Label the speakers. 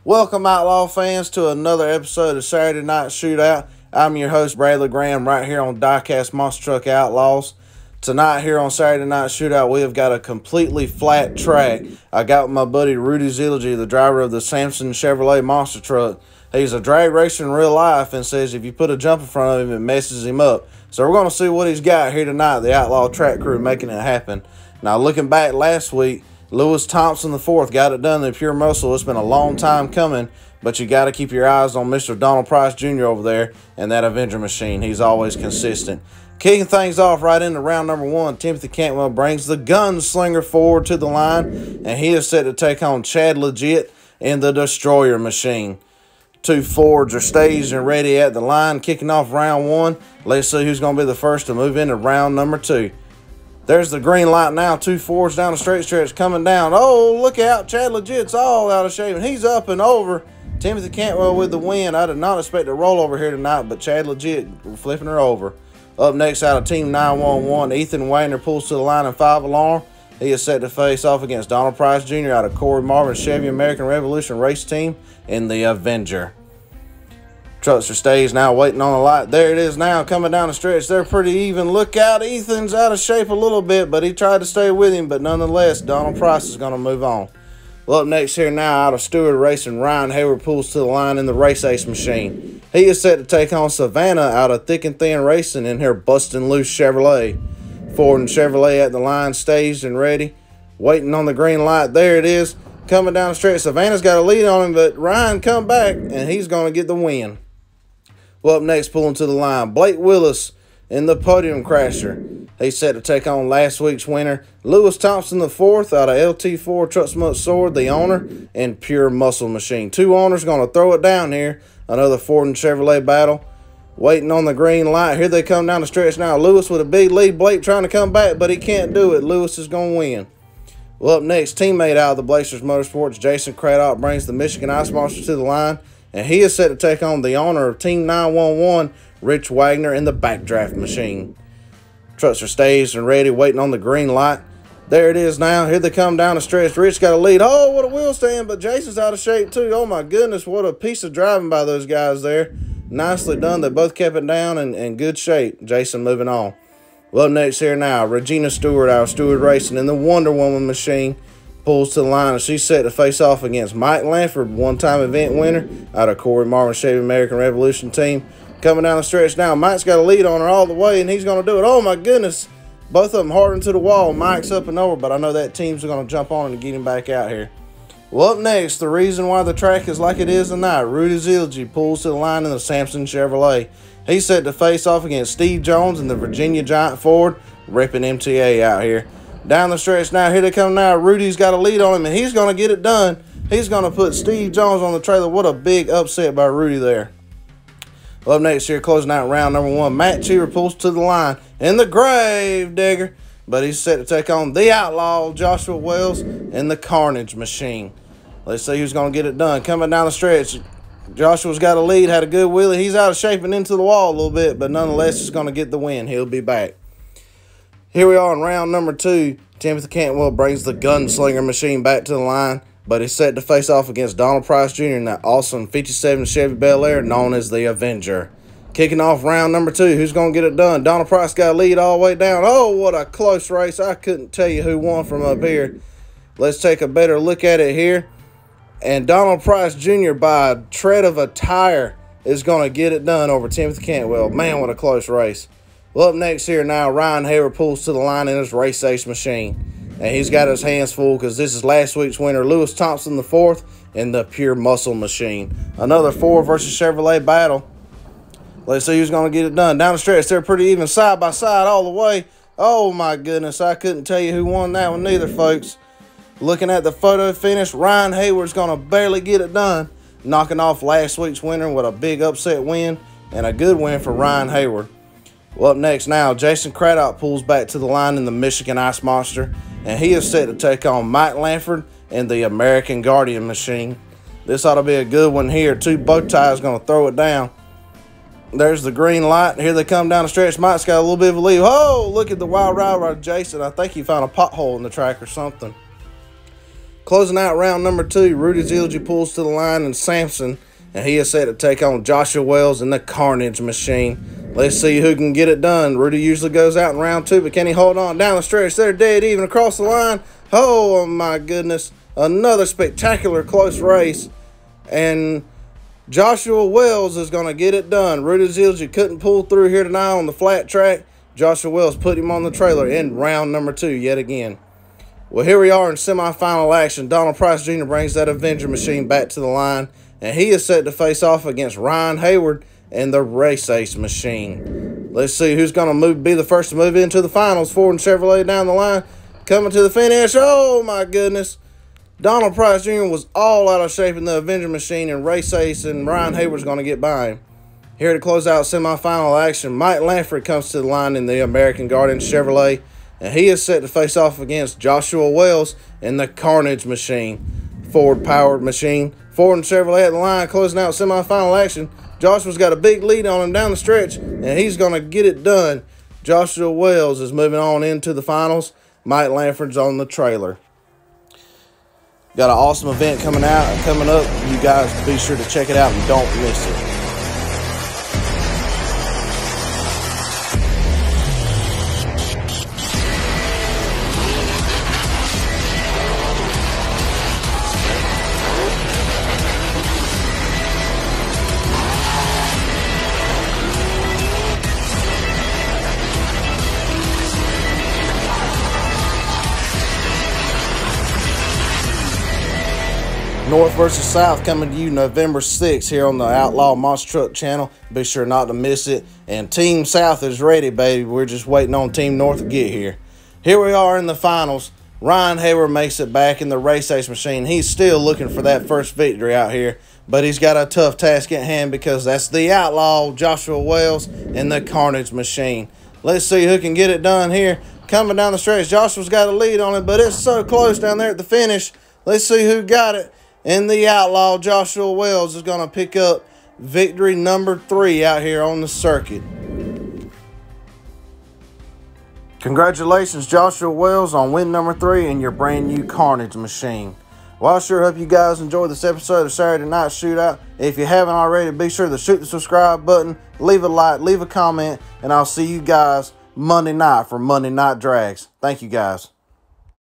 Speaker 1: Welcome, Outlaw fans, to another episode of Saturday Night Shootout. I'm your host, Bradley Graham, right here on Diecast Monster Truck Outlaws. Tonight here on Saturday Night Shootout, we have got a completely flat track. I got my buddy Rudy Zilligy, the driver of the Thompson Chevrolet monster truck. He's a drag racer in real life and says if you put a jump in front of him, it messes him up. So we're going to see what he's got here tonight, the Outlaw track crew making it happen. Now, looking back last week, Thompson IV got it done in pure muscle. It's been a long time coming, but you got to keep your eyes on Mr. Donald Price Jr. over there and that Avenger machine. He's always consistent. Kicking things off right into round number one, Timothy Cantwell brings the gunslinger forward to the line, and he is set to take on Chad Legit in the Destroyer machine. Two Fords are staged and ready at the line, kicking off round one. Let's see who's going to be the first to move into round number two. There's the green light now. Two Fords down the straight stretch coming down. Oh, look out. Chad Legit's all out of shape, and he's up and over. Timothy Cantwell with the win. I did not expect a rollover here tonight, but Chad Legit flipping her over. Up next out of Team 911, Ethan Wagner pulls to the line in 5 alarm. He is set to face off against Donald Price Jr. out of Corey Marvin's Chevy American Revolution race team in the Avenger. Trucks are staged now, waiting on the light. There it is now, coming down the stretch. They're pretty even. Look out, Ethan's out of shape a little bit, but he tried to stay with him. But nonetheless, Donald Price is going to move on. Well, up next here now, out of Stewart Racing, Ryan Hayward pulls to the line in the Race Ace machine. He is set to take on Savannah out of Thick and Thin Racing in her Bustin' Loose Chevrolet. Ford and Chevrolet at the line, staged and ready, waiting on the green light. There it is, coming down the stretch. Savannah's got a lead on him, but Ryan come back, and he's going to get the win. Well, up next, pulling to the line, Blake Willis in the Podium Crasher. He's set to take on last week's winner, Thompson IV out of LT4 Truck Smut Sword, the owner, and Pure Muscle Machine. Two owners going to throw it down here. Another Ford and Chevrolet battle. Waiting on the green light. Here they come down the stretch now. Lewis with a big lead. Blake trying to come back, but he can't do it. Lewis is going to win. Well, up next, teammate out of the Blazers Motorsports, Jason Craddock brings the Michigan Ice Monster to the line. And he is set to take on the owner of Team 911, Rich Wagner, in the Backdraft machine. Trucks are staged and ready, waiting on the green light. There it is now. Here they come down the stretch. Rich got a lead. Oh, what a wheel stand, but Jason's out of shape too. Oh, my goodness, what a piece of driving by those guys there. Nicely done. They both kept it down in good shape. Jason moving on. Well, next here now, Regina Stewart out of Stewart Racing in the Wonder Woman machine. Pulls to the line, and she's set to face off against Mike Lanford, one-time event winner out of Corey Marvin's Chevy American Revolution team. Coming down the stretch now, Mike's got a lead on her all the way, and he's going to do it. Oh, my goodness. Both of them hard into the wall. Mike's up and over, but I know that team's going to jump on and get him back out here. Well, up next, the reason why the track is like it is tonight, Rudy Zilligy pulls to the line in the Thompson Chevrolet. He's set to face off against Steve Jones in the Virginia Giant Ford, ripping MTA out here. Down the stretch now, here they come now. Rudy's got a lead on him, and he's going to get it done. He's going to put Steve Jones on the trailer. What a big upset by Rudy there. Up next here, closing out round number one, Matt Cheever pulls to the line in the Grave Digger, but he's set to take on the Outlaw, Joshua Wells, in the Carnage machine. Let's see who's going to get it done. Coming down the stretch, Joshua's got a lead, had a good wheelie. He's out of shape and into the wall a little bit, but nonetheless, he's going to get the win. He'll be back. Here we are in round number two. Timothy Cantwell brings the gunslinger machine back to the line, but he's set to face off against Donald Price Jr. in that awesome 57 Chevy Bel Air known as the Avenger. Kicking off round number two. Who's going to get it done? Donald Price got a lead all the way down. Oh, what a close race. I couldn't tell you who won from up here. Let's take a better look at it here. And Donald Price Jr. by a tread of a tire is going to get it done over Timothy Cantwell. Man, what a close race. Well, up next here now, Ryan Hayward pulls to the line in his Race Ace machine. And he's got his hands full because this is last week's winner, Thompson IV, in the Pure Muscle machine. Another Ford versus Chevrolet battle. Let's see who's going to get it done. Down the stretch, they're pretty even side by side all the way. Oh, my goodness. I couldn't tell you who won that one neither, folks. Looking at the photo finish, Ryan Hayward's going to barely get it done, knocking off last week's winner with a big upset win and a good win for Ryan Hayward. Well, up next now, Jason Craddock pulls back to the line in the Michigan Ice Monster, and he is set to take on Mike Lanford in the American Guardian machine. This ought to be a good one here. Two bow ties going to throw it down. There's the green light. Here they come down the stretch. Mike's got a little bit of a lead. Oh, look at the wild ride by Jason. I think he found a pothole in the track or something. Closing out round number 2, Rudy Zildjian pulls to the line and Thompson, and he is set to take on Joshua Wells and the Carnage Machine. Let's see who can get it done. Rudy usually goes out in round 2, but can he hold on down the stretch? They're dead even across the line. Oh my goodness. Another spectacular close race. And Joshua Wells is going to get it done. Rudy Zildjian couldn't pull through here tonight on the flat track. Joshua Wells put him on the trailer in round number 2 yet again. Well, here we are in semifinal action. Donald Price Jr. brings that Avenger Machine back to the line, and he is set to face off against Ryan Hayward and the Race Ace Machine. Let's see who's going to be the first to move into the finals. Ford and Chevrolet down the line, coming to the finish. Oh, my goodness. Donald Price Jr. was all out of shape in the Avenger Machine, and Race Ace and Ryan Hayward's going to get by him. Here to close out semifinal action, Mike Lanford comes to the line in the American Guardian Chevrolet, and he is set to face off against Joshua Wells in the Carnage Machine. Ford-powered machine. Ford and Chevrolet at the line, closing out semifinal action. Joshua's got a big lead on him down the stretch, and he's going to get it done. Joshua Wells is moving on into the finals. Mike Lanford's on the trailer. Got an awesome event coming up. You guys be sure to check it out and don't miss it. North versus South coming to you November 6th here on the Outlaw Monster Truck channel. Be sure not to miss it. And Team South is ready, baby. We're just waiting on Team North to get here. Here we are in the finals. Ryan Hayward makes it back in the Race Ace Machine. He's still looking for that first victory out here, but he's got a tough task at hand because that's the Outlaw, Joshua Wells, and the Carnage Machine. Let's see who can get it done here. Coming down the stretch, Joshua's got a lead on it, but it's so close down there at the finish. Let's see who got it. And the Outlaw, Joshua Wells, is going to pick up victory number 3 out here on the circuit. Congratulations, Joshua Wells, on win number 3 in your brand new Carnage Machine. Well, I sure hope you guys enjoyed this episode of Saturday Night Shootout. If you haven't already, be sure to shoot the subscribe button, leave a like, leave a comment, and I'll see you guys Monday night for Monday Night Drags. Thank you, guys.